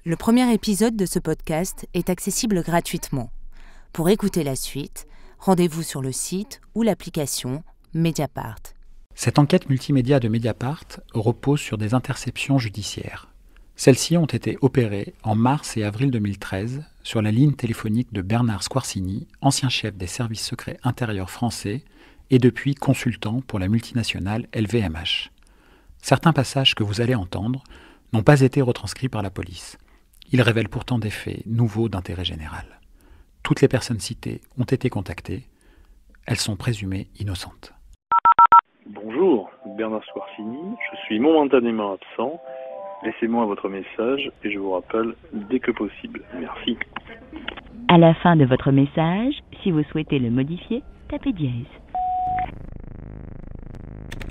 Le premier épisode de ce podcast est accessible gratuitement. Pour écouter la suite, rendez-vous sur le site ou l'application Mediapart. Cette enquête multimédia de Mediapart repose sur des interceptions judiciaires. Celles-ci ont été opérées en mars et avril 2013 sur la ligne téléphonique de Bernard Squarcini, ancien chef des services secrets intérieurs français et depuis consultant pour la multinationale LVMH. Certains passages que vous allez entendre n'ont pas été retranscrits par la police. Ils révèlent pourtant des faits nouveaux d'intérêt général. Toutes les personnes citées ont été contactées. Elles sont présumées innocentes. Bonjour, Bernard Squarcini, je suis momentanément absent. Laissez-moi votre message et je vous rappelle dès que possible. Merci. À la fin de votre message, si vous souhaitez le modifier, tapez dièse.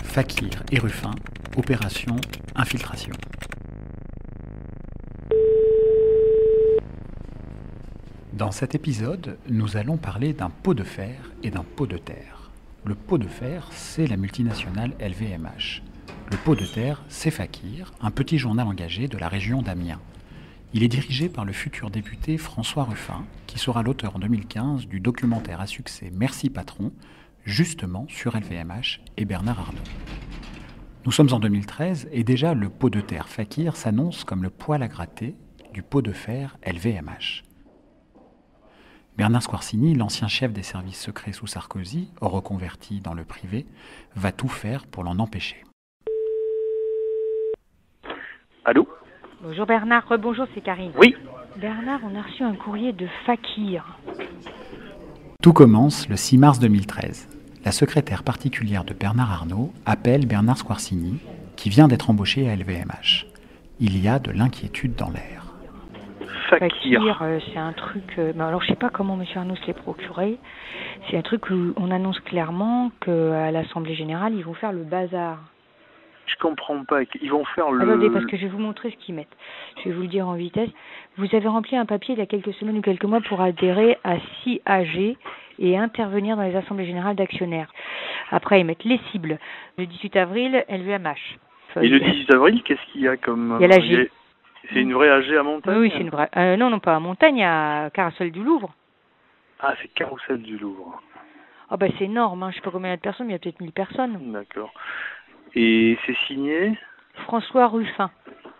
Fakir et Ruffin, opération infiltration. Dans cet épisode, nous allons parler d'un pot de fer et d'un pot de terre. Le pot de fer, c'est la multinationale LVMH. Le pot de terre, c'est Fakir, un petit journal engagé de la région d'Amiens. Il est dirigé par le futur député François Ruffin, qui sera l'auteur en 2015 du documentaire à succès Merci Patron, justement sur LVMH et Bernard Arnault. Nous sommes en 2013 et déjà le pot de terre Fakir s'annonce comme le poil à gratter du pot de fer LVMH. Bernard Squarcini, l'ancien chef des services secrets sous Sarkozy, reconverti dans le privé, va tout faire pour l'en empêcher. Allô ? Bonjour Bernard, rebonjour, c'est Karine. Oui. Bernard, on a reçu un courrier de Fakir. Tout commence le 6 mars 2013. La secrétaire particulière de Bernard Arnault appelle Bernard Squarcini, qui vient d'être embauché à LVMH. Il y a de l'inquiétude dans l'air. Fakir. C'est un truc... alors je sais pas comment M. Arnault se l'est procuré. C'est un truc où on annonce clairement qu'à l'Assemblée Générale, ils vont faire le bazar. Je comprends pas. Ils vont faire le... Attendez, parce que je vais vous montrer ce qu'ils mettent. Je vais vous le dire en vitesse. Vous avez rempli un papier il y a quelques semaines ou quelques mois pour adhérer à CIAG et intervenir dans les assemblées générales d'actionnaires. Après, ils mettent les cibles. Le 18 avril, LVMH. Et le 18 avril, qu'est-ce qu'il y a comme... Il y a l'AG. C'est une vraie AG à Montagne ? Oui, c'est une vraie... non, pas à Montagne, à Carrousel du Louvre. Ah, c'est Carrousel du Louvre. Ah c'est énorme, hein. Je sais pas combien il y a de personnes, mais il y a peut-être 1000 personnes. D'accord. Et c'est signé ? François Ruffin,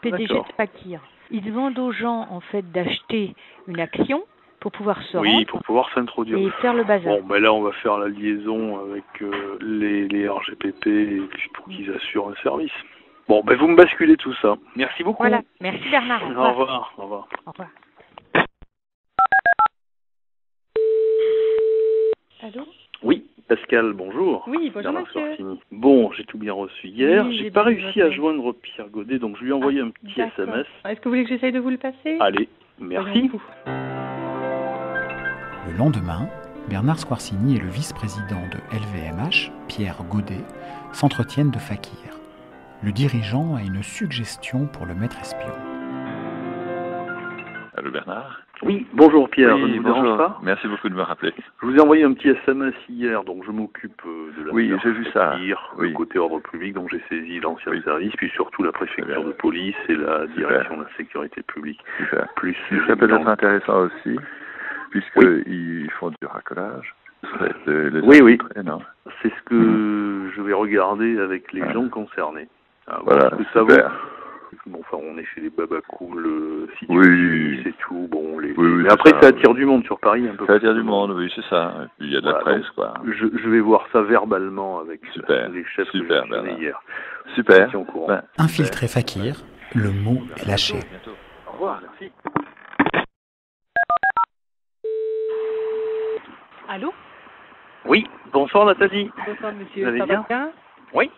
PDG D'accord. de Fakir. Ils demandent aux gens, en fait, d'acheter une action pour pouvoir se Oui, rendre pour pouvoir s'introduire. et faire le bazar. Bon, ben là, on va faire la liaison avec les RGPP et puis pour qu'ils assurent un service. Bon, ben vous me basculez tout ça. Merci beaucoup. Voilà, merci Bernard. Au Au revoir. revoir. Au revoir. Au revoir. Allô ? Oui, Pascal, bonjour. Oui, bonjour Bernard monsieur. Squarcini. Bon, j'ai tout bien reçu hier. Oui, J'ai j'ai pas bien vu réussi à votre mail. joindre Pierre Godet, donc je lui ai envoyé un petit D'accord. SMS. Est-ce que vous voulez que j'essaye de vous le passer ? Allez, merci. Voyons tout. Le lendemain, Bernard Squarcini et le vice-président de LVMH, Pierre Godet, s'entretiennent de Fakir. Le dirigeant a une suggestion pour le maître espion. Allô Bernard ? Oui, bonjour Pierre, Oui, je ne vous bonjour. dérange pas ? Merci beaucoup de me rappeler. Je vous ai envoyé un petit SMS hier, donc je m'occupe de la Oui, j'ai vu ça. le Oui. côté ordre public, donc j'ai saisi l'ancien Oui. service, puis surtout la préfecture Très bien. de police et la Super. direction de la sécurité publique. Super. Plus Ça peut être intéressant aussi, puisqu'ils font du racolage. Oui. Non. C'est ce que je vais regarder avec les Ouais. gens concernés. Ah, Voilà, parce que ça super. bon, enfin, on est chez les babacools, si Oui. c'est tout. Bon, Oui, mais c'est après, ça, ça oui. attire du monde sur Paris un peu. Ça attire du monde, oui, c'est ça. Et puis il y a de la Voilà, presse, donc, quoi. Je vais voir ça verbalement avec Super. les chefs Super, que j'ai Bernard. hier. Super. Je suis au courant. Ben, Infiltrer Fakir, le mot est lâché. Au revoir, merci. Allô ? Oui, bonsoir Nathalie. Bonsoir monsieur, Vous allez ça bien va bien ? Oui,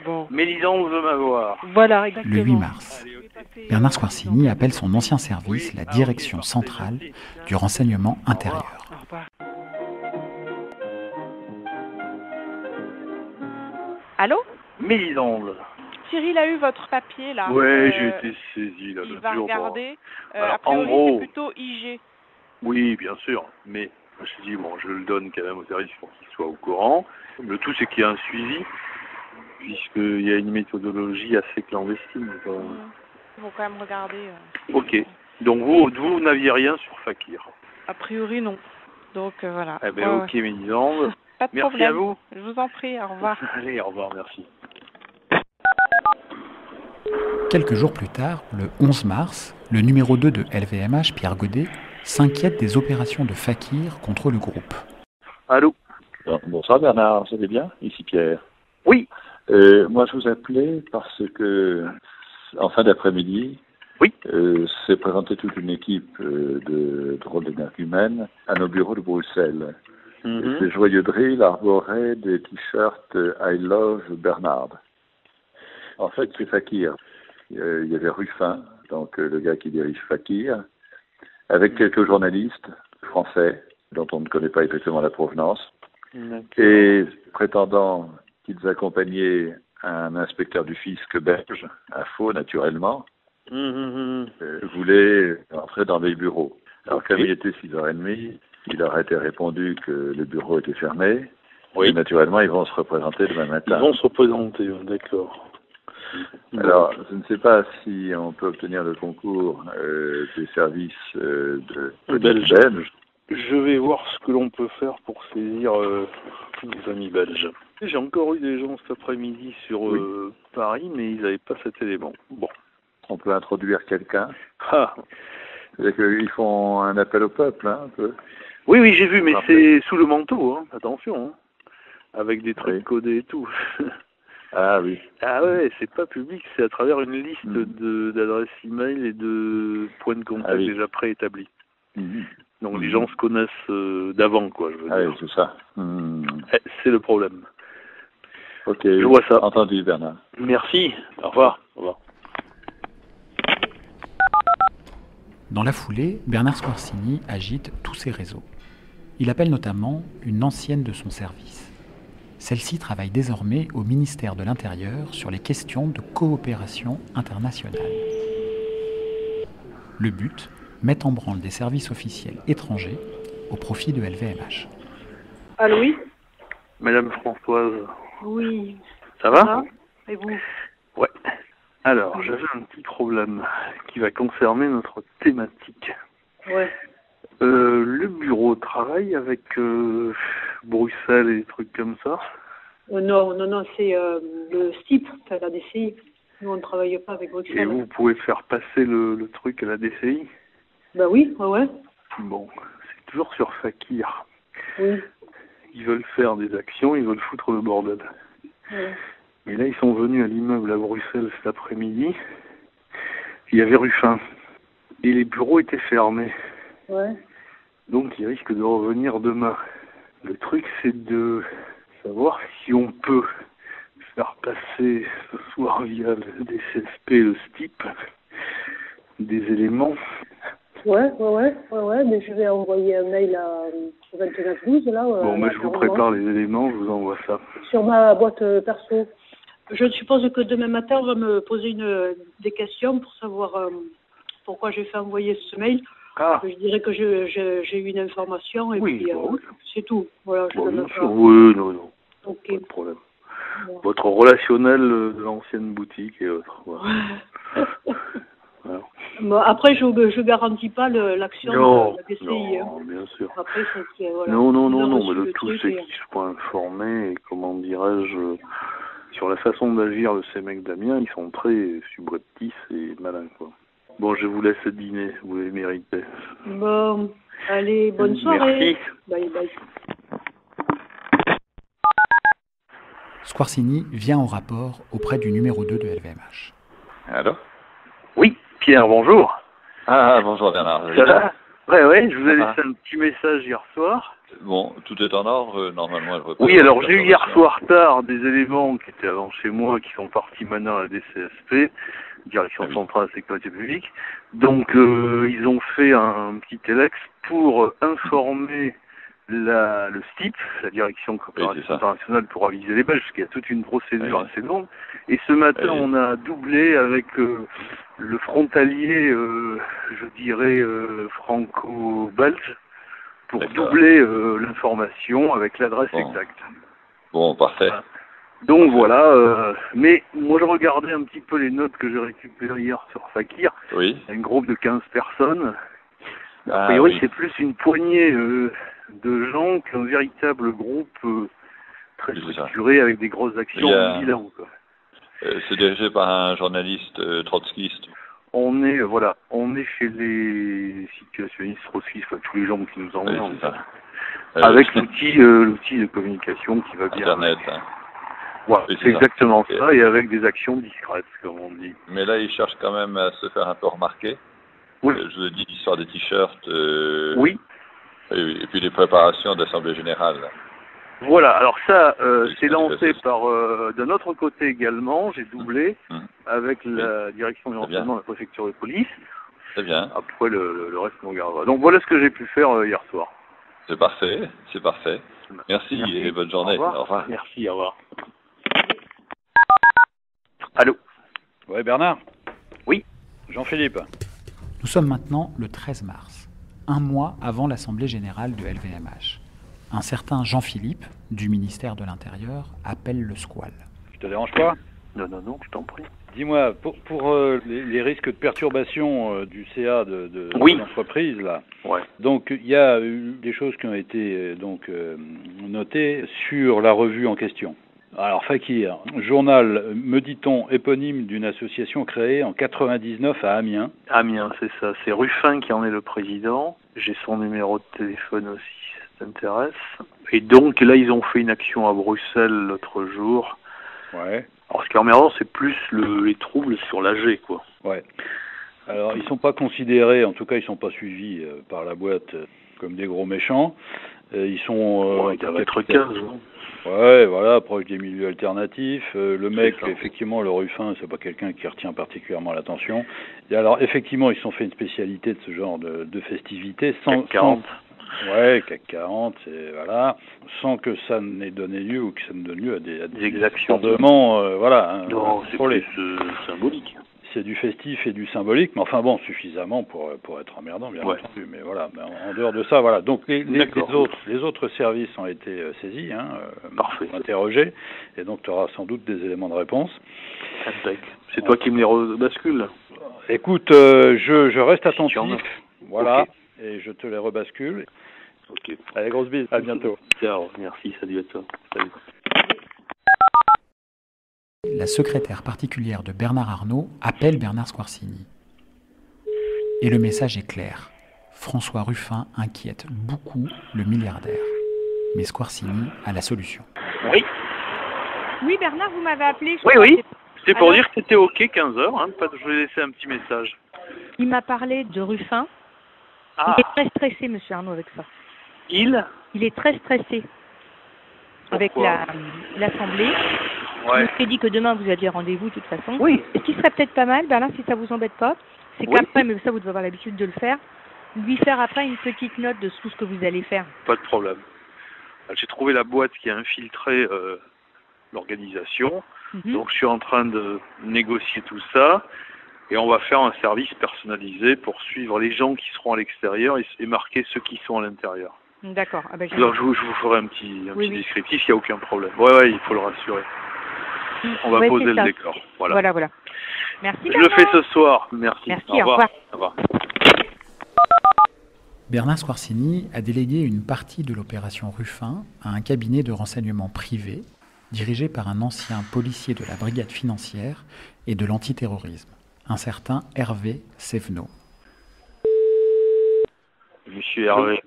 Bon, Mélisande veut m'avoir. voilà, exactement. Le 8 mars, Bernard Squarcini appelle son ancien service, la direction centrale du renseignement intérieur. Au revoir. Allô ? Mélisande. Cyril a eu votre papier là. Ouais, j'ai été saisi là. Il là, va toujours pas. regarder. Alors, A priori, en gros- c'est plutôt IG. Oui, bien sûr, mais je me suis dit, bon, je le donne quand même au service pour qu'il soit au courant. Le tout, c'est qu'il y ait un suivi, puisqu'il y a une méthodologie assez clandestine. Quoi. Il faut quand même regarder. Ok. Donc vous n'aviez rien sur Fakir. A priori, non. Donc, voilà. Eh bien, ok, Mélisande. Pas de Merci problème. à vous. Je vous en prie, au revoir. Allez, au revoir, merci. Quelques jours plus tard, le 11 mars, le numéro 2 de LVMH, Pierre Godet, s'inquiète des opérations de Fakir contre le groupe. Allô? Bonsoir Bernard, vous allez bien? Ici Pierre. Oui. Moi je vous appelais parce que en fin d'après-midi, oui. s'est présentée toute une équipe de drôles d'énergumènes à nos bureaux de Bruxelles. Mm-hmm. Ces joyeux drills arboraient des t-shirts I Love Bernard. En fait, c'est Fakir. Il y avait Ruffin, donc le gars qui dirige Fakir, avec quelques journalistes français dont on ne connaît pas exactement la provenance, et prétendant qu'ils accompagnaient un inspecteur du fisc belge, un faux naturellement, voulaient entrer dans les bureaux. Alors comme il était 6h30, il leur a été répondu que le bureau était fermé, et naturellement ils vont se représenter demain matin. Ils vont se représenter, d'accord. Alors, je ne sais pas si on peut obtenir le concours des services de police belge. Je vais voir ce que l'on peut faire pour saisir nos amis belges. J'ai encore eu des gens cet après-midi sur Paris, mais ils n'avaient pas cet élément. Bon. On peut introduire quelqu'un. Ah. C'est-à-dire qu'ils font un appel au peuple, hein, un peu. Oui, j'ai vu, mais c'est sous le manteau, hein. Attention, hein. Avec des trucs codés et tout. Ah oui. Ah ouais, c'est pas public, c'est à travers une liste d'adresses email et de points de contact déjà préétablis. Donc les gens se connaissent d'avant, quoi, je veux dire. Oui, c'est ça. C'est le problème. Ok, je vois ça. Entendu, Bernard. Merci, au revoir. Au revoir. Dans la foulée, Bernard Squarcini agite tous ses réseaux. Il appelle notamment une ancienne de son service. Celle-ci travaille désormais au ministère de l'Intérieur sur les questions de coopération internationale. Le but, mettre en branle des services officiels étrangers au profit de LVMH. Allô, oui? Madame Françoise. Oui. Ça va? Et vous? Ouais. Alors, j'avais un petit problème qui va concerner notre thématique. Ouais. Le bureau travaille avec Bruxelles et des trucs comme ça? Non, c'est le STIP, la DCI. Nous, on ne travaille pas avec Bruxelles. Et vous pouvez faire passer le truc à la DCI? Ben oui, ouais. Bon, c'est toujours sur Fakir. Oui. Ils veulent faire des actions, ils veulent foutre le bordel. Ouais. Et là, ils sont venus à l'immeuble à Bruxelles cet après-midi. Il y avait Ruffin. Et les bureaux étaient fermés. Ouais. Donc, ils risquent de revenir demain. Le truc, c'est de savoir si on peut faire passer ce soir via le DCSP, le STIP, des éléments. Ouais, mais je vais envoyer un mail à 2912, là. Bon, mais je vous prépare les éléments, je vous envoie ça. Sur ma boîte perso. Je suppose que demain matin, on va me poser des questions pour savoir pourquoi j'ai fait envoyer ce mail. Ah. Je dirais que j'ai eu une information et puis c'est tout. Voilà, je bien sûr. Oui, non. Okay. Pas de problème. Bon. Votre relationnel de l'ancienne boutique et autres. Voilà. Voilà. Bon, après, je garantis pas l'action de la DCI. Non, bien sûr. Après, voilà. Non, mais le tout, c'est qu'ils soient informés et, comment dirais-je, sur la façon d'agir de ces mecs d'Amiens, ils sont très subreptices et malins, quoi. Bon, je vous laisse dîner, vous les méritez. Bon, allez, bonne soirée. Merci. Bye. Squarcini vient en rapport auprès du numéro 2 de LVMH. Allô? Oui, Pierre, bonjour. Ah, bonjour Bernard. Ça va? Ouais, je vous ai laissé un petit message hier soir. Bon, tout est en ordre, normalement. Oui, alors j'ai eu hier soir tard des éléments qui étaient avant chez moi, qui sont partis maintenant à la DCSP, Direction Centrale Sécurité Publique. Donc ils ont fait un petit telex pour informer le STIP, la Direction Coopération Internationale, pour aviser les Belges, parce qu'il y a toute une procédure assez longue. Et ce matin, on a doublé avec le frontalier, je dirais, franco-belge, pour doubler l'information avec l'adresse exacte. Bon, parfait. Donc voilà, mais moi je regardais un petit peu les notes que j'ai récupérées hier sur Fakir. Oui. Un groupe de 15 personnes. A Ah, priori, oui. c'est plus une poignée de gens qu'un véritable groupe très Oui, c'est ça. structuré avec des grosses actions Il y a- en bilan, quoi. C'est dirigé par un journaliste trotskiste. On est chez les situationnistes, trotskistes, enfin, tous les gens qui nous Oui, emmerdent. c'est ça. Avec l'outil de communication qui va bien. Internet. Hein. Voilà, Oui, c'est ça. exactement ça, et avec des actions discrètes, comme on dit. Mais là, il cherche quand même à se faire un peu remarquer. Oui. Je vous ai dit l'histoire des t-shirts. Oui. Et puis les préparations d'Assemblée Générale. Voilà, alors ça, Oui, c'est c'est lancé tout. par, d'un autre côté également, j'ai doublé, avec la direction du renseignement de la préfecture de police. C'est bien. Après, le reste, on regardera. Donc voilà ce que j'ai pu faire hier soir. C'est parfait. C'est parfait. Merci et bonne journée. Au revoir. Merci, au revoir. Allô? Ouais, Bernard? Oui. Jean-Philippe? Nous sommes maintenant le 13 mars, un mois avant l'Assemblée Générale de LVMH. Un certain Jean-Philippe, du ministère de l'Intérieur, appelle le squal. Je te dérange pas? Non, je t'en prie. Dis-moi, pour les risques de perturbation du CA de Oui. l'entreprise, là, Ouais. donc il y a eu des choses qui ont été notées sur la revue en question. Alors, Fakir, journal, me dit-on, éponyme d'une association créée en 99 à Amiens. Amiens, c'est ça. C'est Ruffin qui en est le président. J'ai son numéro de téléphone aussi, si ça t'intéresse. Et donc, là, ils ont fait une action à Bruxelles l'autre jour. Ouais. Alors, ce qui est emmerdant, c'est plus les troubles sur l'AG, quoi. Ouais. Alors, ils sont pas considérés, en tout cas, ils sont pas suivis par la boîte comme des gros méchants. Ils sont... il doit être 15, non? Ouais, voilà, proche des milieux alternatifs. Le mec, ça. effectivement, le Ruffin, c'est pas quelqu'un qui retient particulièrement l'attention. Et alors, effectivement, ils se sont fait une spécialité de ce genre de festivités. CAC 40. Ouais, CAC 40, voilà, sans que ça n'ait donné lieu ou que ça ne donne lieu à des exactions. Voilà. Non, c'est plus symbolique. C'est du festif et du symbolique, mais enfin bon, suffisamment pour être emmerdant, bien entendu. Mais voilà, en dehors de ça, voilà. Donc les autres services ont été saisis, Parfait. Interrogés, et donc tu auras sans doute des éléments de réponse. C'est toi qui me les rebascules? Écoute, je reste attentif, voilà, okay. Et je te les rebascule. Ok. Allez, grosse bise, à bientôt. Ciao, merci, salut à toi. Salut. La secrétaire particulière de Bernard Arnault appelle Bernard Squarcini. Et le message est clair. François Ruffin inquiète beaucoup le milliardaire. Mais Squarcini a la solution. Oui. Oui, Bernard, vous m'avez appelé. Oui. C'est pour dire que c'était OK, 15h. Hein, je vais laisser un petit message. Il m'a parlé de Ruffin. Ah. Il est très stressé, monsieur Arnaud, avec ça. Il est très stressé. Avec l'Assemblée. Ouais. Je vous ai dit que demain, vous aviez rendez-vous, de toute façon. Oui. Et ce qui serait peut-être pas mal, Bernard, si ça vous embête pas, c'est qu'après, mais ça, vous devez avoir l'habitude de le faire, lui faire après une petite note de tout ce que vous allez faire. Pas de problème. J'ai trouvé la boîte qui a infiltré l'organisation. Donc, je suis en train de négocier tout ça. Et on va faire un service personnalisé pour suivre les gens qui seront à l'extérieur et marquer ceux qui sont à l'intérieur. D'accord. Ah ben, alors, je vous ferai un petit descriptif, il n'y a aucun problème. Ouais, il faut le rassurer. On va poser le décor. Voilà. Merci. Je le fais ce soir. Merci. Au revoir. Au revoir. Bernard Squarcini a délégué une partie de l'opération Ruffin à un cabinet de renseignement privé dirigé par un ancien policier de la brigade financière et de l'antiterrorisme, un certain Hervé Sévenot. Monsieur Hervé.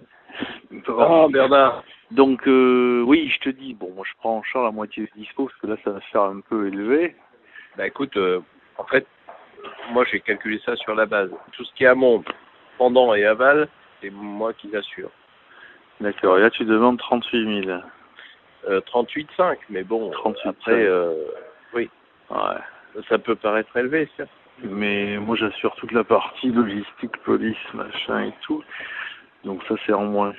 Ah, Bernard. Donc, oui, je te dis, bon, moi je prends en charge la moitié des dispos, parce que là ça va se faire un peu élevé. Bah écoute, en fait, moi j'ai calculé ça sur la base. Tout ce qui est amont, pendant et aval, c'est moi qui l'assure. D'accord, et là tu demandes 38 000. 38,5, mais bon, 38, après, oui, ça peut paraître élevé, certes. Mais moi j'assure toute la partie logistique, police, machin et tout. Donc ça c'est en moins.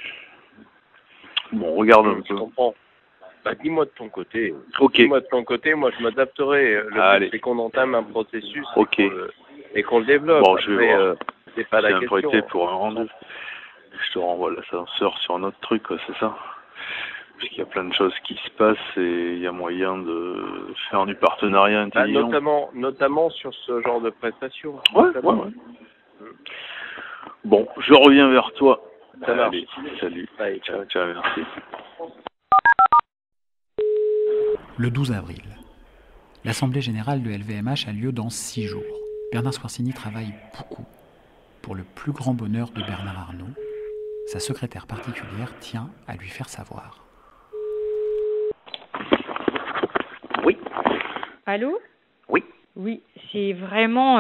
Bon, regarde un peu. Je comprends. Bah, dis-moi de ton côté. Ok. Dis-moi de ton côté, moi je m'adapterai. Le but c'est qu'on entame un processus et qu'on le développe. Bon, je vais voir. C'est pas la question. C'est pour un rendez-vous. Je te renvoie l'ascenseur sur un autre truc, c'est ça. Parce qu'il y a plein de choses qui se passent et il y a moyen de faire du partenariat intelligent. Notamment sur ce genre de prestations. Ouais. Bon, je reviens vers toi. Ça marche. Allez, salut. Allez, ciao. Ciao, merci. Le 12 avril. L'Assemblée générale de LVMH a lieu dans 6 jours. Bernard Squarcini travaille beaucoup. Pour le plus grand bonheur de Bernard Arnault, sa secrétaire particulière tient à lui faire savoir. Oui. Allô? Oui. Oui, c'est vraiment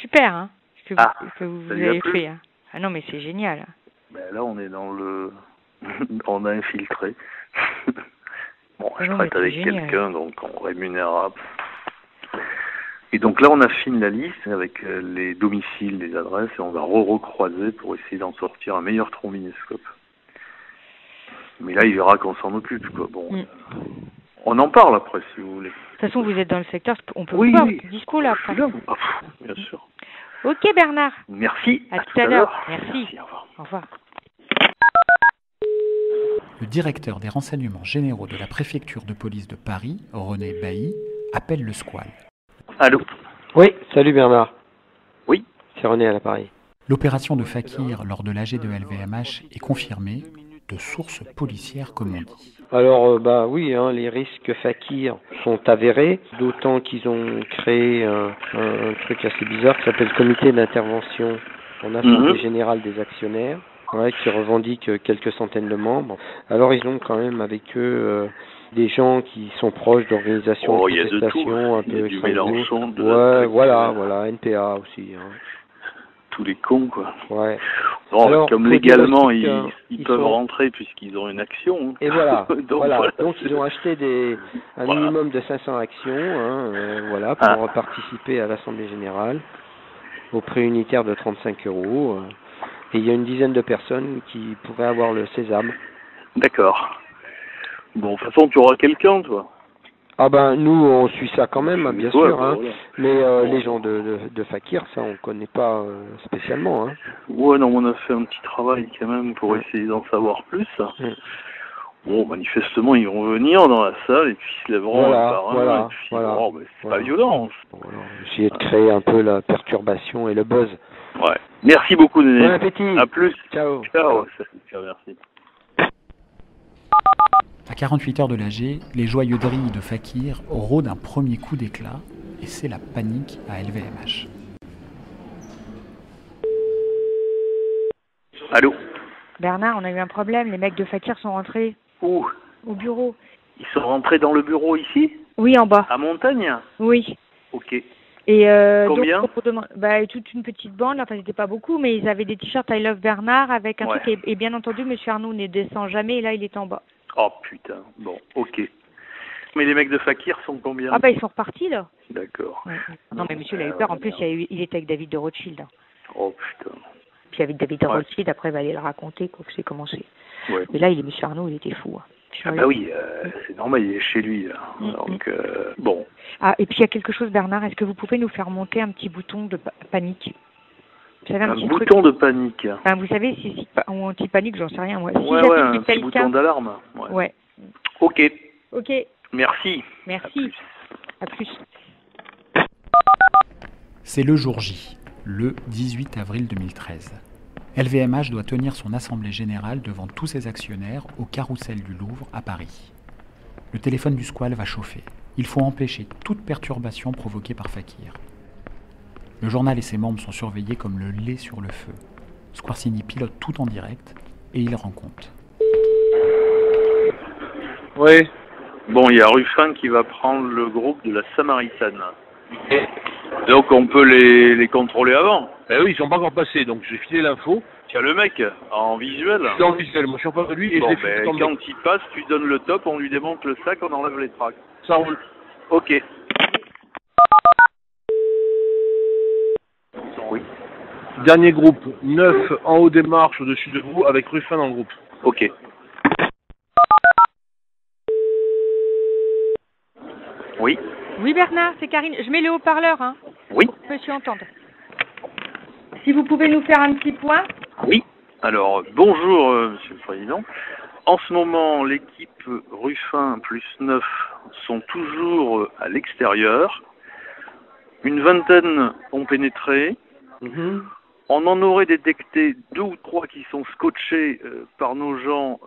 super, hein, ce que vous avez fait. Hein. Ah non, mais c'est génial. Ben là, on est dans le... on a infiltré. Bon, je non, traite avec quelqu'un, donc on rémunérera. Et donc là, on affine la liste avec les domiciles, les adresses, et on va recroiser pour essayer d'en sortir un meilleur trombinoscope. Mais là, il verra qu'on s'en occupe, quoi. Bon, on en parle après, si vous voulez. De toute façon, vous êtes dans le secteur, on peut vous voir votre discours là après. Bien sûr. Ok, Bernard. Merci. À tout à l'heure. Merci. Merci. Au revoir. Le directeur des renseignements généraux de la préfecture de police de Paris, René Bailly, appelle le Squal. Allô? Oui, salut Bernard. Oui. C'est René à l'appareil. L'opération de Fakir lors de l'AG de LVMH est confirmée de sources policières, comme on dit. Alors, oui, hein, les risques Fakir sont avérés, d'autant qu'ils ont créé un truc assez bizarre qui s'appelle le comité d'intervention en assemblée générale des actionnaires, qui revendique quelques centaines de membres. Alors, ils ont quand même avec eux des gens qui sont proches d'organisations de protestation un peu extrêmes. Voilà, NPA aussi. Hein. Tous les cons, quoi. Ouais. Bon, alors, comme légalement, ils peuvent rentrer puisqu'ils ont une action. Hein. Et voilà. donc, donc ils ont acheté un minimum de 500 actions, pour participer à l'Assemblée générale au prix unitaire de 35 €. Et il y a une dizaine de personnes qui pourraient avoir le sésame. D'accord. Bon, de toute façon, tu auras quelqu'un, toi. Ah nous on suit ça quand même, bien sûr, hein. Mais les gens de Fakir, ça on connaît pas spécialement. Hein. Ouais, non, on a fait un petit travail quand même pour essayer d'en savoir plus. Bon, manifestement, ils vont venir dans la salle et puis ils se lèveront c'est pas violent. Essayer de créer un peu la perturbation et le buzz. Ouais. Merci beaucoup, Néné. Bon appétit. À plus. Ciao. Ciao, merci. À 48 heures de l'AG, les joyeux drilles de Fakir rôdent un premier coup d'éclat et c'est la panique à LVMH. Allô? Bernard, on a eu un problème, les mecs de Fakir sont rentrés. Où? Au bureau. Ils sont rentrés dans le bureau ici? Oui, en bas. À Montagne? Oui. Ok. Et combien? Donc, toute une petite bande, enfin c'était pas beaucoup, mais ils avaient des t-shirts I Love Bernard avec un truc, et bien entendu, monsieur Arnault ne descend jamais, et là il est en bas. Oh putain, bon, ok. Mais les mecs de Fakir sont combien? Ah ils sont repartis là. D'accord. Ouais. Non mais monsieur il a eu peur, en plus il était avec David de Rothschild. Oh putain. Puis avec David de Rothschild, après il va aller le raconter, quoi, que c'est commencé. Ouais. Mais là, monsieur Arnault, il était fou. Hein. Oui, c'est normal, il est chez lui. Là. Donc, bon. Ah, et puis il y a quelque chose, Bernard, est-ce que vous pouvez nous faire monter un petit bouton de panique? Vous savez, un bouton de panique. Enfin, vous savez, ou anti-panique, j'en sais rien, moi. Un petit bouton d'alarme. Ouais. Ok. Ok. Merci. Merci. À plus. C'est le jour J, le 18 avril 2013. LVMH doit tenir son assemblée générale devant tous ses actionnaires au Carrousel du Louvre à Paris. Le téléphone du Squal va chauffer. Il faut empêcher toute perturbation provoquée par Fakir. Le journal et ses membres sont surveillés comme le lait sur le feu. Squarcini pilote tout en direct et il rend compte. Oui. Bon, il y a Ruffin qui va prendre le groupe de la Samaritaine. Donc on peut les contrôler avant. Oui, ils sont pas encore passés, donc j'ai filé l'info. Tu as le mec en visuel? Je suis en visuel, moi je suis en face de lui et quand il passe, tu donnes le top, on lui démonte le sac, on enlève les tracts. Ça roule. Ok. Oui. Dernier groupe, 9 en haut des marches au-dessus de vous avec Ruffin dans le groupe. Ok. Oui. Oui Bernard, c'est Karine. Je mets le haut-parleur, hein. Oui. Monsieur entendre. Si vous pouvez nous faire un petit point. Oui. Alors, bonjour, Monsieur le Président. en ce moment, l'équipe Ruffin plus 9 sont toujours à l'extérieur. Une vingtaine ont pénétré. On en aurait détecté 2 ou 3 qui sont scotchés par nos gens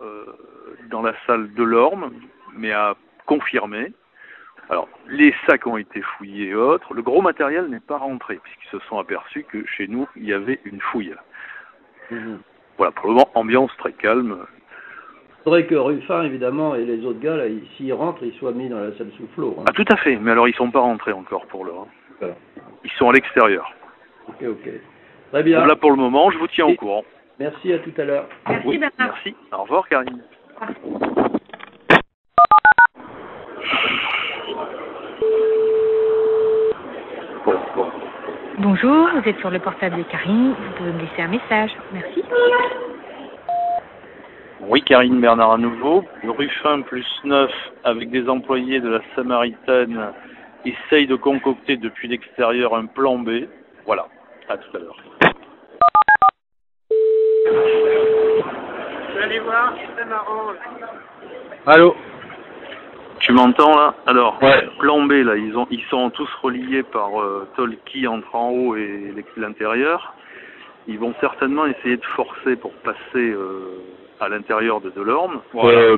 dans la salle de l'Orme, mais à confirmer. Alors, les sacs ont été fouillés et autres. Le gros matériel n'est pas rentré, puisqu'ils se sont aperçus que chez nous, il y avait une fouille. Voilà, pour le moment, ambiance très calme. Il faudrait que Ruffin, évidemment, et les autres gars, là, s'ils rentrent, ils soient mis dans la salle sous flot. Ah, tout à fait, mais alors ils sont pas rentrés encore pour l'heure. Voilà. Ils sont à l'extérieur. Ok. Très bien. Donc là, pour le moment, je vous tiens au courant. Merci, à tout à l'heure. Merci, Bernard. Merci. Au revoir, Karine. Bonjour, vous êtes sur le portable de Karine, vous pouvez me laisser un message. Merci. Oui, Karine, Bernard à nouveau. Ruffin plus 9 avec des employés de la Samaritaine essaye de concocter depuis l'extérieur un plan B. Voilà, à tout à l'heure. Je vais aller voir, c'est marrant. Allô? Tu m'entends là? Alors, plan B là, ils sont tous reliés par Tolki entre en haut et l'intérieur. Ils vont certainement essayer de forcer pour passer à l'intérieur de Delorme. Voilà.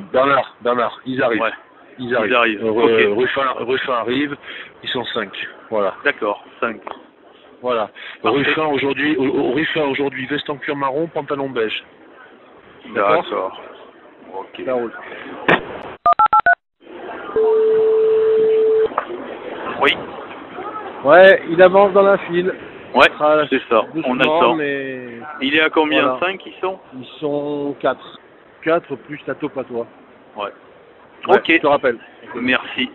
Bernard, ils arrivent. Ouais. Ils arrivent. Okay. Ruffin arrive, ils sont 5. Voilà. D'accord, 5. Voilà. Ruffin aujourd'hui, veste en cuir marron, pantalon beige. D'accord. Ok. Ça roule. Oui. Ouais, il avance dans la file. Ouais, c'est ça. On a le temps. Mais... Il est à combien? Voilà. 5 ils sont? Ils sont 4. 4 plus ta taupe à toi. Ouais. Ouais, ok. Je te rappelle. Merci.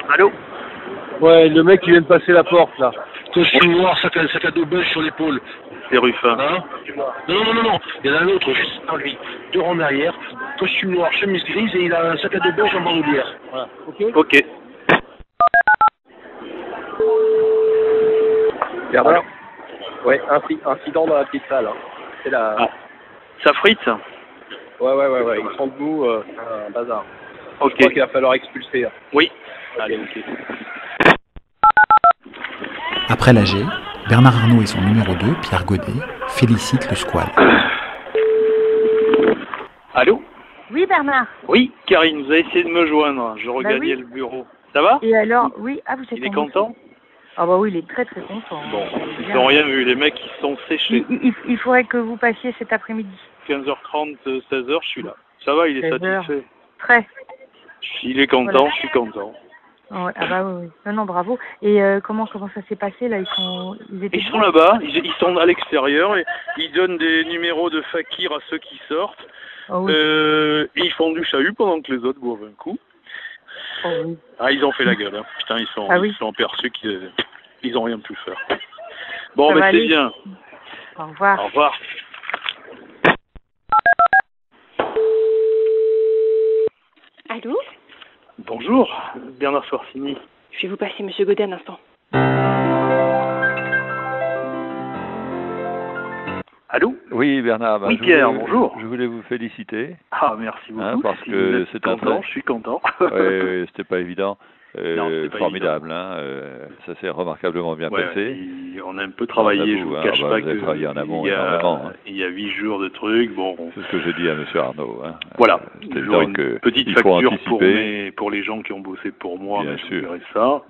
Allô? Ouais, le mec qui vient de passer la porte là. Costume noir, sac à dos beige sur l'épaule. C'est Ruffin. Hein? Non. Il y en a un autre juste dans lui. 2 rangs derrière. Costume noir, chemise grise et il a un sac à dos beige en bandoulière. Voilà. Ok. Bernard? Ouais, incident dans la petite salle. Hein. C'est la... Ah. Ça frite? Ouais. Ils sont debout, un bazar. Ok. Je crois qu'il va falloir expulser. Hein. Oui. Allez, ok. Après l'AG, Bernard Arnault et son numéro 2, Pierre Godet, félicitent le squal. Allô? Oui, Bernard. Oui, Karine, vous avez essayé de me joindre. Je regagnais le bureau. Ça va? Et alors, oui, vous êtes Il est content? Ah bah oui, il est très très content. Bon, ils n'ont rien vu, les mecs ils sont séchés. Il faudrait que vous passiez cet après-midi. 15h30, 16h, je suis là. Ça va, il est satisfait? Très. Il est content, voilà. Je suis content. Ouais, ah bah oui. Non, bravo. Et comment ça s'est passé là? Ils sont là-bas, ils sont à l'extérieur et ils donnent des numéros de fakir à ceux qui sortent. Oh oui. Et ils font du chahut pendant que les autres boivent un coup. Oh oui. Ah, ils ont fait la gueule. Hein. Putain, ils sont aperçus qu'ils ont rien pu faire. Bon, mais c'est bien. Au revoir. Au revoir. Allô? Bonjour, Bernard Sorsini. Je vais vous passer Monsieur Godet un instant. Allô? Oui, Bernard. Oui, Pierre, bonjour. Je voulais vous féliciter. Ah, merci beaucoup. Parce que c'est un je suis content. Oui, c'était pas évident. Non, formidable, ça s'est remarquablement bien passé. On a un peu travaillé, je vous cache pas que travaillé en amont énormément. Il y a 8 jours de trucs, bon. C'est ce que j'ai dit à Monsieur Arnaud. Voilà, toujours une petite facture pour les gens qui ont bossé pour moi, bien sûr. Je verrai ça.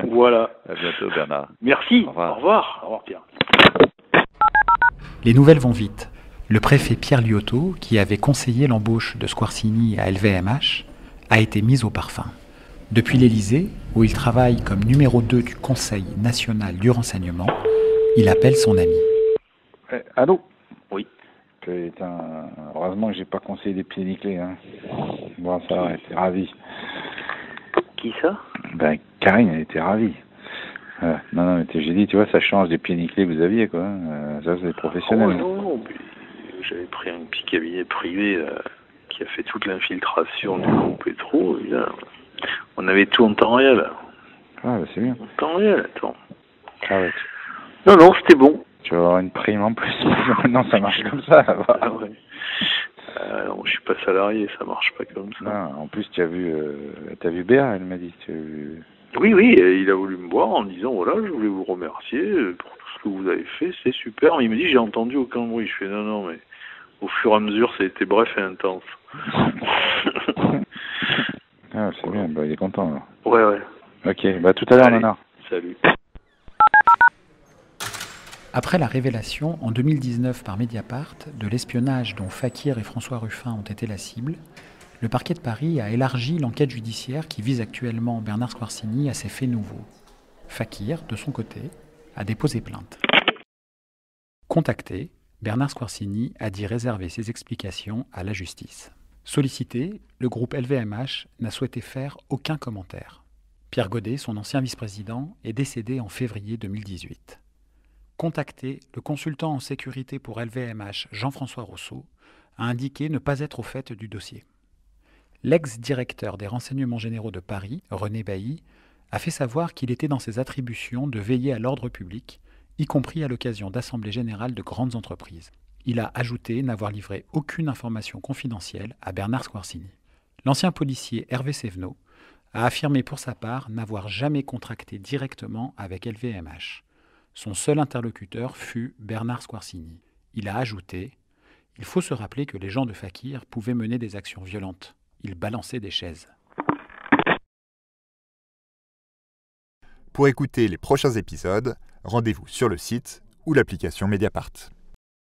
Voilà. À bientôt, Bernard. Merci. Au revoir. Au revoir, Pierre. Les nouvelles vont vite. Le préfet Pierre Liotto, qui avait conseillé l'embauche de Squarcini à LVMH, a été mis au parfum. Depuis l'Élysée, où il travaille comme numéro 2 du Conseil national du renseignement, il appelle son ami. Allô? Oui. Heureusement que j'ai pas conseillé des pieds nickelés. Hein. Bon, ça, elle était ravie. Qui ça? Karine, elle était ravie. Non, mais j'ai dit, tu vois, ça change des pieds nickelés que vous aviez, quoi. Ça, c'est professionnel. Non. J'avais pris un petit cabinet privé qui a fait toute l'infiltration du groupe Pétro. On avait tout en temps réel. Ah, c'est bien. En temps réel, attends. Ah ouais. Non, c'était bon. Tu vas avoir une prime en plus. Non, ça marche comme ça. Ah ouais. Non, je suis pas salarié, ça marche pas comme ça. Non, en plus, tu as vu Béa, elle m'a dit. Oui, il a voulu me voir en me disant, voilà, je voulais vous remercier pour tout ce que vous avez fait, c'est super. Mais il me dit, j'ai entendu aucun bruit. Je fais, non, mais au fur et à mesure, ça a été bref et intense. Ah, c'est bien, il est content alors. Ouais. Ok, tout à l'heure, Nana. Salut. Après la révélation en 2019 par Mediapart de l'espionnage dont Fakir et François Ruffin ont été la cible, le parquet de Paris a élargi l'enquête judiciaire qui vise actuellement Bernard Squarcini à ces faits nouveaux. Fakir, de son côté, a déposé plainte. Contacté, Bernard Squarcini a dit réserver ses explications à la justice. Sollicité, le groupe LVMH n'a souhaité faire aucun commentaire. Pierre Godet, son ancien vice-président, est décédé en février 2018. Contacté, le consultant en sécurité pour LVMH, Jean-François Rousseau, a indiqué ne pas être au fait du dossier. L'ex-directeur des renseignements généraux de Paris, René Bailly, a fait savoir qu'il était dans ses attributions de veiller à l'ordre public, y compris à l'occasion d'assemblées générales de grandes entreprises. Il a ajouté n'avoir livré aucune information confidentielle à Bernard Squarcini. L'ancien policier Hervé Sévenot a affirmé pour sa part n'avoir jamais contracté directement avec LVMH. Son seul interlocuteur fut Bernard Squarcini. Il a ajouté « Il faut se rappeler que les gens de Fakir pouvaient mener des actions violentes. Ils balançaient des chaises. » Pour écouter les prochains épisodes, rendez-vous sur le site ou l'application Mediapart.